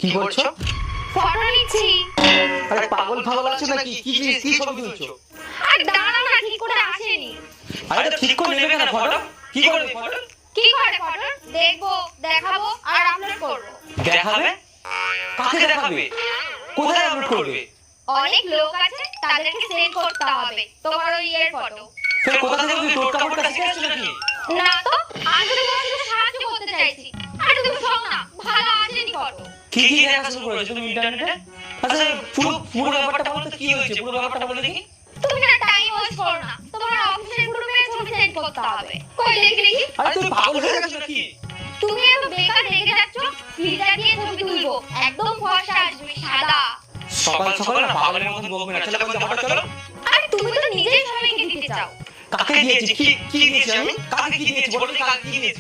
কি করছো? ফটো নিচ্ছি। আরে পাগল ফাগল আছে নাকি? কি ছবি তুলছো? আরে দাঁড়াও না, ঠিক করে আসেনি। আরে তো ঠিক করে নেবে কেন ফটো? কি করবে ফটো? কি করে ফটো দেখবো, দেখাবো আর আপলোড করব। দেখাবে? কাকে দেখাবে? কোথায় আপলোড করবে? অনেক লোক আছে, তাদেরকে সেন্ড করতে হবে তোমার ওই এর ফটো। ফের কোথা থেকে তুমি টোটকা ফোটকা শিখে আসছো নাকি? না তো, আমি তো তোমার সাথে সাহায্য করতে চাইছি। আরে তুমি শোনো না, ভালো আসেনি ফটো। কি দেখা শুরু করেছো তুমি ইন্টারনেটে? আচ্ছা পুরো ব্যাপারটা বলো তো, কি হয়েছে পুরো ব্যাপারটা বলো দেখি। তুমি না টাইম ওয়েস্ট করো না, তোমার অফিসের গ্রুপে ছবি সেন্ড করতে হবে। কই দেখি দেখি। আরে তুমি পাগল হয়ে গেছো নাকি? তুমি এত বেকার রেগে যাচ্ছ, ফিল্টার দিয়ে ছবি তুলবো, একদম ফর্সা আসবে, সাদা। সকাল সকাল না পাগলের মতন বকবে না, চলো ব্যাপারটা চলো। আরে তুমি তো নিজেই সবাইকে দিতে চাও। কাকে দিয়েছি? কি দিয়েছি আমি? কাকে কি দিয়েছি বলো তো, কাকে কি দিয়েছি?